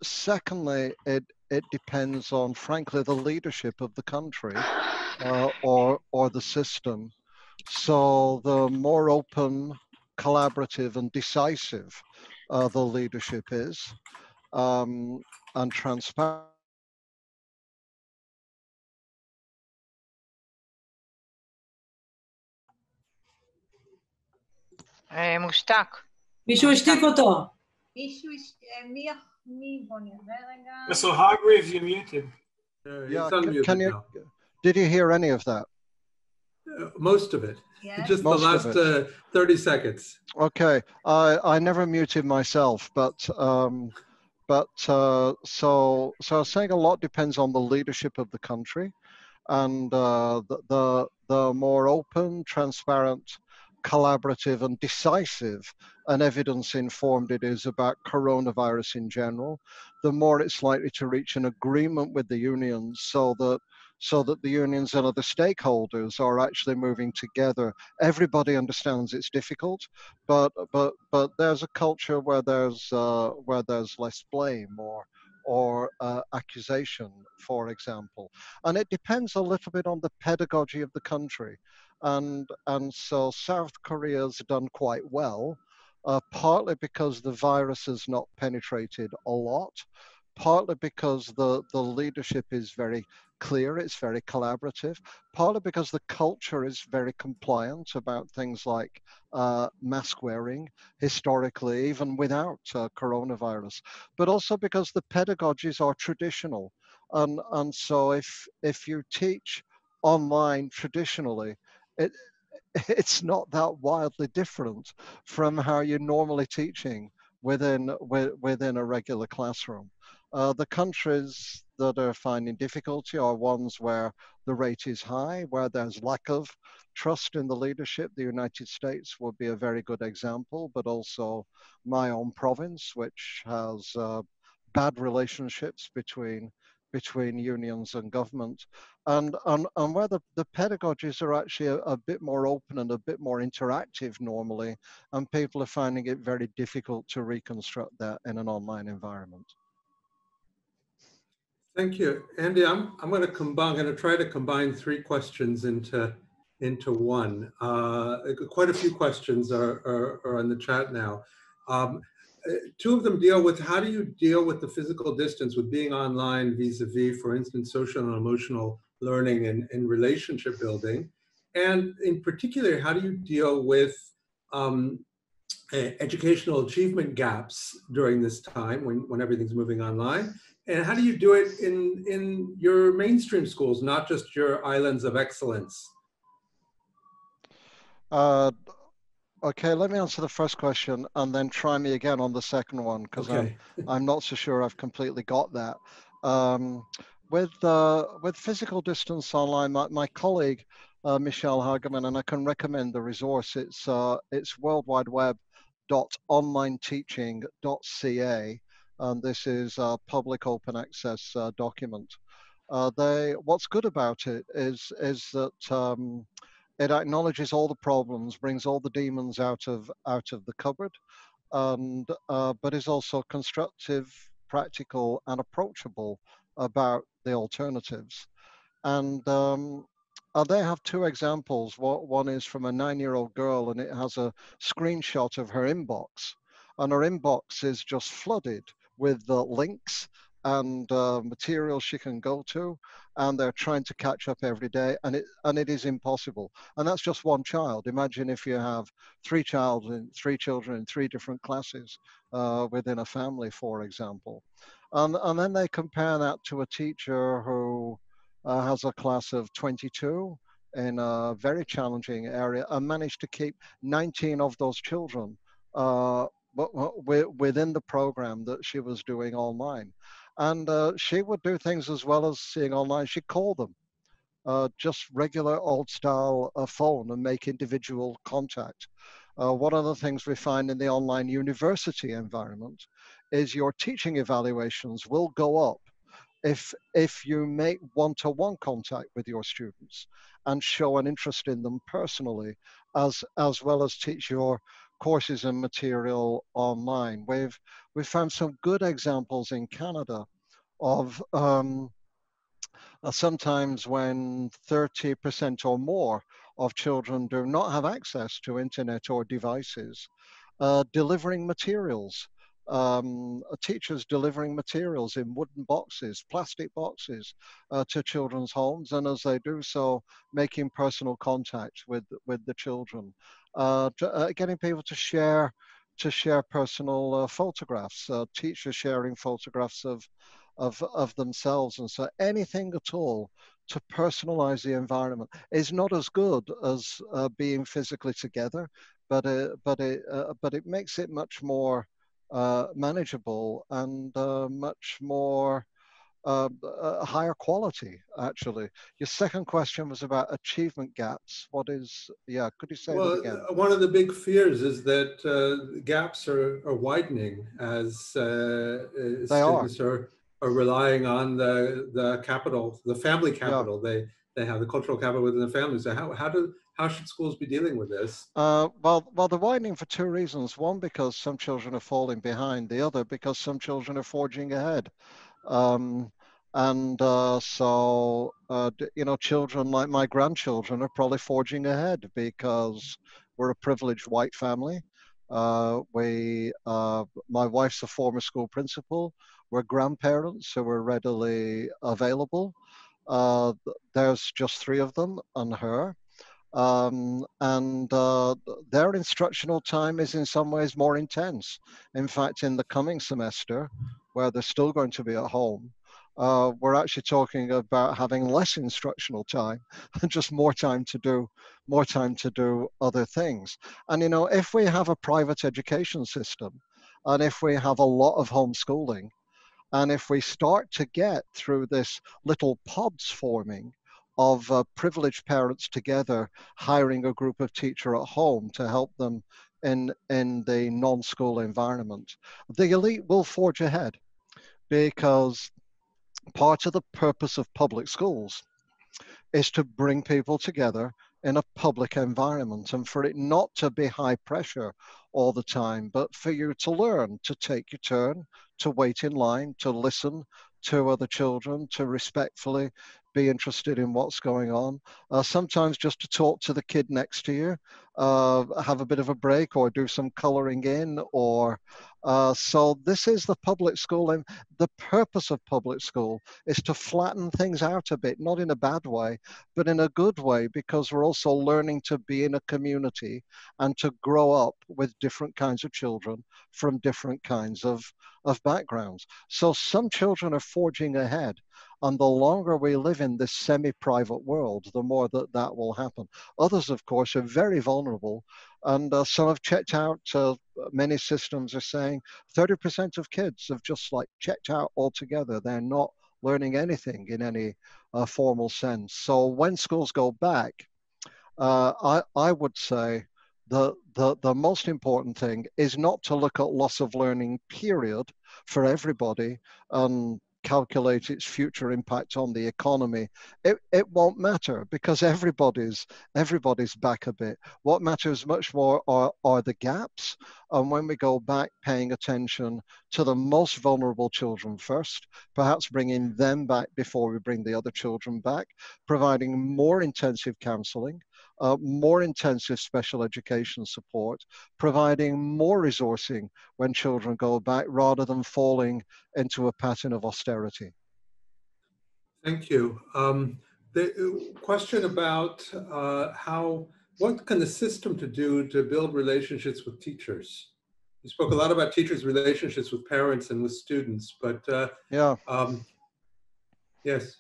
Speaker 1: secondly it depends on, frankly, the leadership of the country or the system. So the more open, collaborative and decisive the leadership is, and transparent.
Speaker 4: מושתק.
Speaker 5: מישהו השתיק אותו.
Speaker 2: מי בוא נראה רגע.
Speaker 6: So Hargreaves, you're muted.
Speaker 1: Yeah, can you, did you hear any of that?
Speaker 3: Most of it.
Speaker 2: Yes.
Speaker 3: Just
Speaker 1: Most
Speaker 3: the last 30 seconds.
Speaker 1: Okay, I never muted myself, so I was saying a lot depends on the leadership of the country, and the more open, transparent, collaborative and decisive and evidence-informed it is about coronavirus in general, the more it's likely to reach an agreement with the unions so that the unions and other stakeholders are actually moving together. Everybody understands it's difficult, but there's a culture where there's less blame or accusation, for example. And it depends a little bit on the pedagogy of the country. And so South Korea's done quite well, partly because the virus has not penetrated a lot, partly because the leadership is very clear, it's very collaborative, partly because the culture is very compliant about things like mask wearing, historically, even without coronavirus, but also because the pedagogies are traditional. And so if you teach online traditionally, it's not that wildly different from how you're normally teaching within a regular classroom. The countries that are finding difficulty are ones where the rate is high, where there's lack of trust in the leadership. The United States would be a very good example, but also my own province, which has bad relationships between unions and government, and where the pedagogies are actually a bit more open and a bit more interactive normally, and people are finding it very difficult to reconstruct that in an online environment.
Speaker 3: Thank you, Andy. I'm going to try to combine three questions into one. Quite a few questions are in the chat now. Two of them deal with how do you deal with the physical distance with being online vis-a-vis, for instance, social and emotional learning and relationship building, and in particular, how do you deal with educational achievement gaps during this time when everything's moving online? And how do you do it in your mainstream schools, not just your islands of excellence?
Speaker 1: Okay, let me answer the first question and then try me again on the second one, because
Speaker 3: okay.
Speaker 1: I'm not so sure I've completely got that. With physical distance online, my colleague Michelle Hageman, and I can recommend the resource. It's worldwideWeb.onlineteaching.ca, and this is a public open access document. What's good about it is that it acknowledges all the problems, brings all the demons out of the cupboard, and but is also constructive, practical, and approachable about the alternatives. And they have two examples. One is from a 9-year-old girl, and it has a screenshot of her inbox, and her inbox is just flooded with links and materials she can go to, and they're trying to catch up every day, and it is impossible. And that's just one child. Imagine if you have three children in three different classes within a family, for example. And then they compare that to a teacher who has a class of 22 in a very challenging area and managed to keep 19 of those children within the program that she was doing online. And she would do things as well as seeing online. She'd call them, just regular old style phone, and make individual contact. One of the things we find in the online university environment is your teaching evaluations will go up if you make one-to-one contact with your students and show an interest in them personally, as well as teach your courses and material online. We've found some good examples in Canada of sometimes when 30% or more of children do not have access to internet or devices, delivering materials. Teachers delivering materials in wooden boxes, plastic boxes to children's homes, and as they do so, making personal contact with the children, getting people to share personal photographs, teachers sharing photographs of themselves, and so anything at all to personalize the environment is not as good as being physically together, but it makes it much more manageable and much more higher quality, actually. Your second question was about achievement gaps. What is, yeah, could you say that again?
Speaker 3: One of the big fears is that gaps are widening as students are relying on the capital, the family capital. Yeah. They have the cultural capital within the family. So how should schools be dealing with this?
Speaker 1: Well, they're widening for two reasons. One, because some children are falling behind. The other, because some children are forging ahead. So, you know, children like my grandchildren are probably forging ahead because we're a privileged white family. My wife's a former school principal. We're grandparents, so we're readily available. There's just 3 of them and her. Their instructional time is in some ways more intense. In fact, in the coming semester, where they're still going to be at home, we're actually talking about having less instructional time and just more time to do other things. And you know, if we have a private education system, and if we have a lot of homeschooling, and if we start to get through this little pods forming of privileged parents together, hiring a group of teachers at home to help them in the non-school environment, the elite will forge ahead, because part of the purpose of public schools is to bring people together in a public environment, and for it not to be high pressure all the time, but for you to learn to take your turn, to wait in line, to listen to other children, to respectfully be interested in what's going on. Sometimes just to talk to the kid next to you, have a bit of a break or do some coloring in, or so this is the public school. And the purpose of public school is to flatten things out a bit, not in a bad way, but in a good way, because we're also learning to be in a community and to grow up with different kinds of children from different kinds of backgrounds. So some children are forging ahead, and the longer we live in this semi-private world, the more that will happen. Others, of course, are very vulnerable, and some have checked out. Many systems are saying 30% of kids have just like checked out altogether. They're not learning anything in any formal sense. So when schools go back, I would say the most important thing is not to look at loss of learning period for everybody and calculate its future impact on the economy. It won't matter, because everybody's back a bit. What matters much more are the gaps, and when we go back, paying attention to the most vulnerable children first, perhaps bringing them back before we bring the other children back, providing more intensive counseling, more intensive special education support, providing more resourcing when children go back, rather than falling into a pattern of austerity.
Speaker 3: Thank you. The question about what can the system do to build relationships with teachers? You spoke a lot about teachers' relationships with parents and with students, but
Speaker 1: yeah.
Speaker 3: Yes.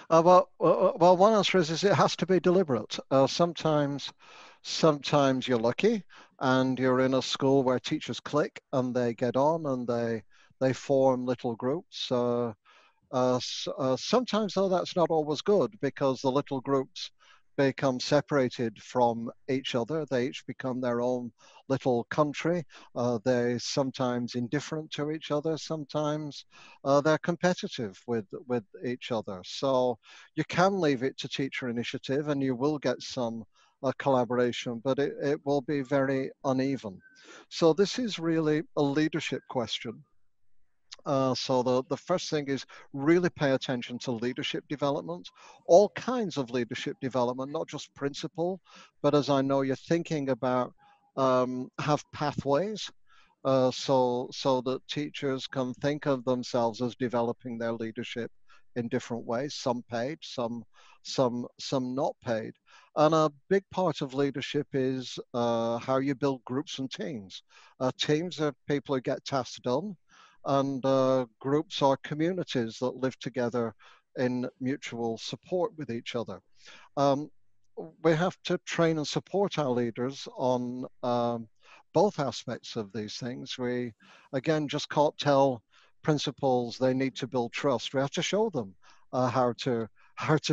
Speaker 1: Well, one answer is it has to be deliberate. Sometimes you're lucky and you're in a school where teachers click and they get on and they form little groups. Sometimes, though, that's not always good, because the little groups become separated from each other. They each become their own little country. They're sometimes indifferent to each other. Sometimes they're competitive with each other. So you can leave it to teacher initiative, and you will get some collaboration, but it will be very uneven. So this is really a leadership question. So the first thing is really pay attention to leadership development, all kinds of leadership development, not just principle, but as I know you're thinking about, have pathways, so that teachers can think of themselves as developing their leadership in different ways, some paid, some not paid. And a big part of leadership is how you build groups and teams. Teams are people who get tasks done, and groups are communities that live together in mutual support with each other. We have to train and support our leaders on both aspects of these things. We, again, just can't tell principals they need to build trust. We have to show them how to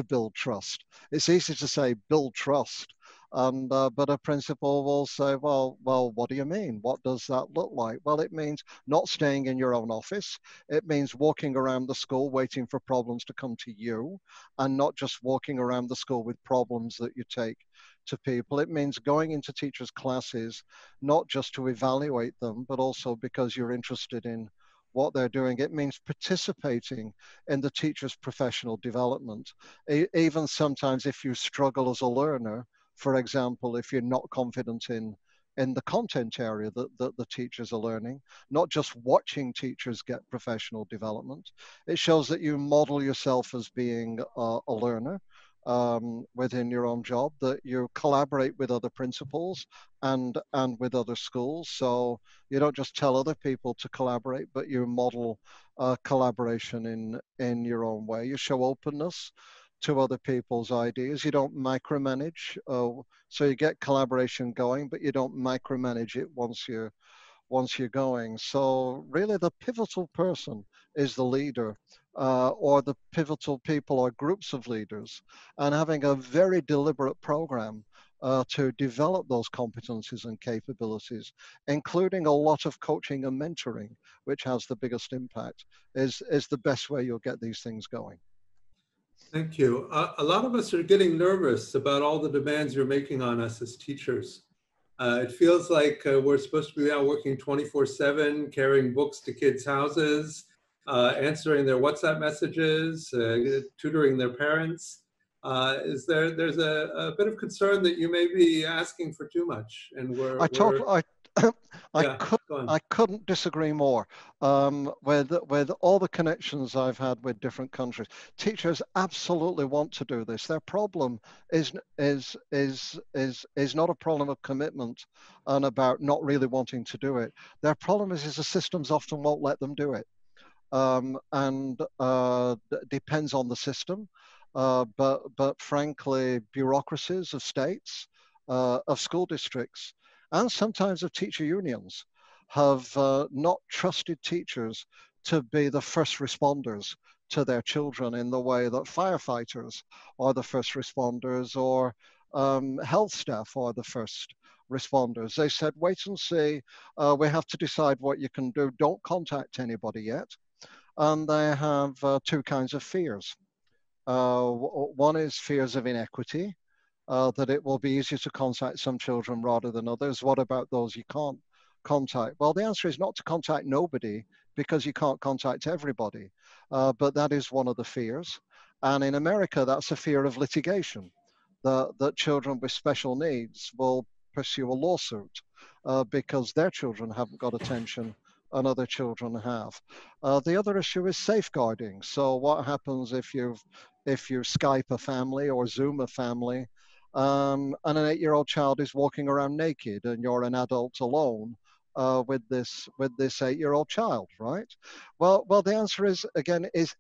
Speaker 1: build trust. It's easy to say build trust, and but a principal will say, well, what do you mean? What does that look like? Well, it means not staying in your own office. It means walking around the school waiting for problems to come to you, and not just walking around the school with problems that you take to people. It means going into teachers' classes, not just to evaluate them, but also because you're interested in what they're doing. It means participating in the teacher's professional development. Even sometimes if you struggle as a learner, for example, if you're not confident in the content area that the teachers are learning, not just watching teachers get professional development. It shows that you model yourself as being a learner, within your own job, that you collaborate with other principals and with other schools. So you don't just tell other people to collaborate, but you model collaboration in your own way. You show openness to other people's ideas. You don't micromanage. So you get collaboration going, but you don't micromanage it once you're going. So really the pivotal person is the leader, or the pivotal people or groups of leaders, and having a very deliberate program to develop those competencies and capabilities, including a lot of coaching and mentoring, which has the biggest impact, is the best way you'll get these things going.
Speaker 3: Thank you. A lot of us are getting nervous about all the demands you're making on us as teachers. It feels like we're supposed to be now working 24/7, carrying books to kids' houses, answering their WhatsApp messages, tutoring their parents. There's a bit of concern that you may be asking for too much, and
Speaker 1: I couldn't disagree more. With all the connections I've had with different countries, teachers absolutely want to do this. Their problem is not a problem of commitment and about not really wanting to do it. Their problem is the systems often won't let them do it, and depends on the system. But frankly, bureaucracies of states, of school districts, and sometimes of teacher unions have not trusted teachers to be the first responders to their children in the way that firefighters are the first responders, or health staff are the first responders. They said, wait and see, we have to decide what you can do. Don't contact anybody yet. And they have two kinds of fears. One is fears of inequity, that it will be easier to contact some children rather than others. What about those you can't contact? Well, the answer is not to contact nobody, because you can't contact everybody. But that is one of the fears. And in America, that's a fear of litigation, that children with special needs will pursue a lawsuit because their children haven't got attention and other children have. The other issue is safeguarding. So what happens if you Skype a family or Zoom a family, and an 8-year-old child is walking around naked, and you're an adult alone with this 8-year-old child, right? Well, the answer is, again, is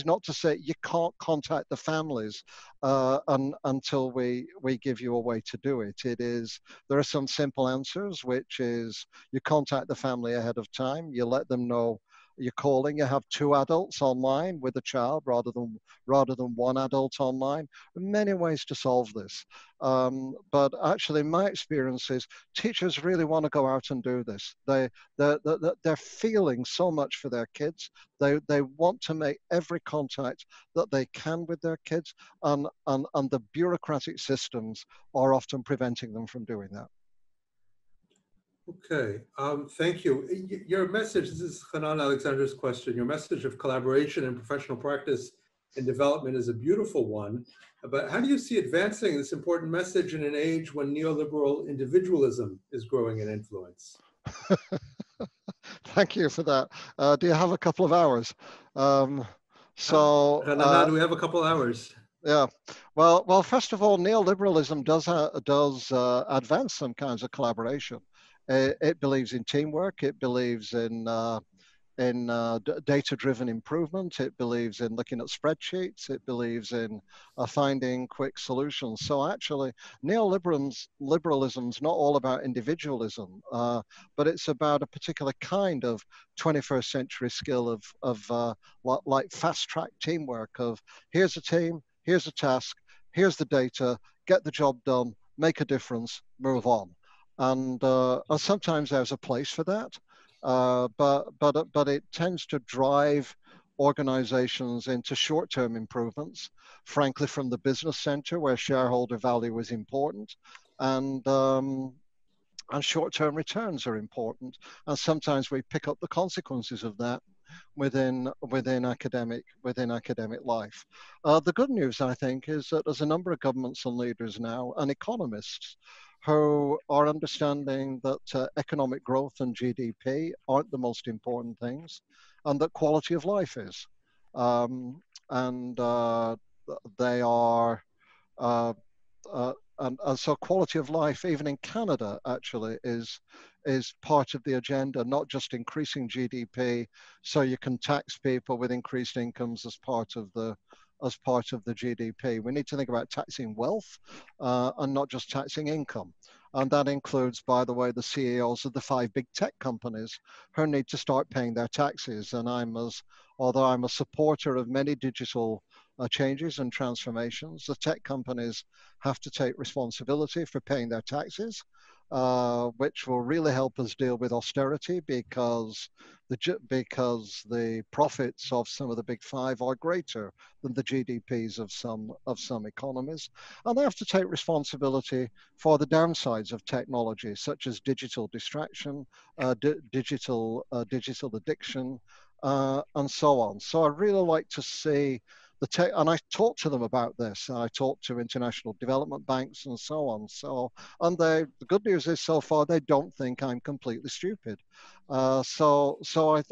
Speaker 1: not to say you can't contact the families until we give you a way to do it. There are some simple answers, which is you contact the family ahead of time, you let them know you're calling, you have 2 adults online with a child rather than 1 adult online. Many ways to solve this. But actually, my experience is teachers really want to go out and do this. They're feeling so much for their kids. They want to make every contact that they can with their kids, and the bureaucratic systems are often preventing them from doing that.
Speaker 3: Okay, thank you. Your message, this is Hanan Alexander's question, your message of collaboration and professional practice and development is a beautiful one, but how do you see advancing this important message in an age when neoliberal individualism is growing in influence?
Speaker 1: Thank you for that. Do you have a couple of hours?
Speaker 3: Hanan, do we have a couple hours?
Speaker 1: Yeah. Well, first of all, neoliberalism does advance some kinds of collaboration. It believes in teamwork. It believes in data-driven improvement. It believes in looking at spreadsheets. It believes in finding quick solutions. So actually, neoliberalism's not all about individualism, but it's about a particular kind of 21st century skill of like fast-track teamwork of here's a team, here's a task, here's the data, get the job done, make a difference, move on. And sometimes there's a place for that, but it tends to drive organizations into short-term improvements, frankly, from the business center where shareholder value is important, and short-term returns are important. And sometimes we pick up the consequences of that within academic life. The good news, I think, is that there's a number of governments and leaders now and economists who are understanding that economic growth and GDP aren't the most important things, and that quality of life is. And they are And so quality of life, even in Canada, actually is part of the agenda, not just increasing GDP, so you can tax people with increased incomes as part of the GDP. We need to think about taxing wealth and not just taxing income. And that includes, by the way, the CEOs of the 5 big tech companies who need to start paying their taxes. And although I'm a supporter of many digital changes and transformations, the tech companies have to take responsibility for paying their taxes, which will really help us deal with austerity because the profits of some of the big 5 are greater than the GDPs of some economies. And they have to take responsibility for the downsides of technology, such as digital distraction, digital addiction, and so on. So I really like to see the tech, and I talk to them about this. I talk to international development banks and so on. So, and the good news is so far they don't think I'm completely stupid. So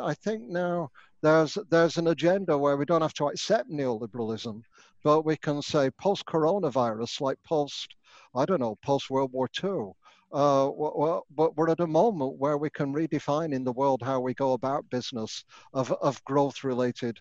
Speaker 1: I think now there's an agenda where we don't have to accept neoliberalism, but we can say post-coronavirus, like post World War II. But we're at a moment where we can redefine in the world how we go about business of growth related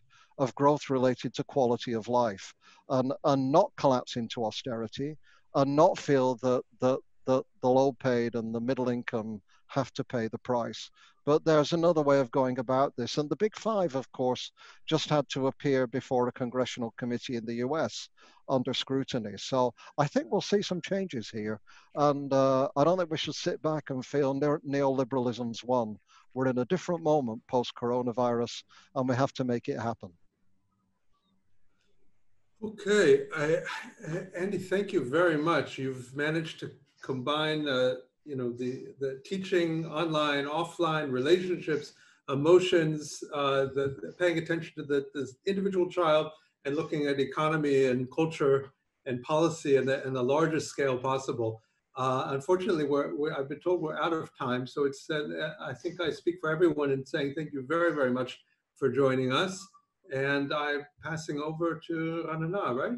Speaker 1: to quality of life, and not collapse into austerity, and not feel that the low paid and the middle income have to pay the price. But there's another way of going about this. And the big 5, of course, just had to appear before a congressional committee in the US under scrutiny. So I think we'll see some changes here. And I don't think we should sit back and feel neoliberalism's won. We're in a different moment post-coronavirus, and we have to make it happen.
Speaker 3: Okay, Andy, thank you very much. You've managed to combine, the teaching online, offline, relationships, emotions, the paying attention to the individual child, and looking at economy and culture and policy in the largest scale possible. Unfortunately, I've been told we're out of time, so it's I think I speak for everyone in saying thank you very, very much for joining us. And I'm passing over to Ranana, right?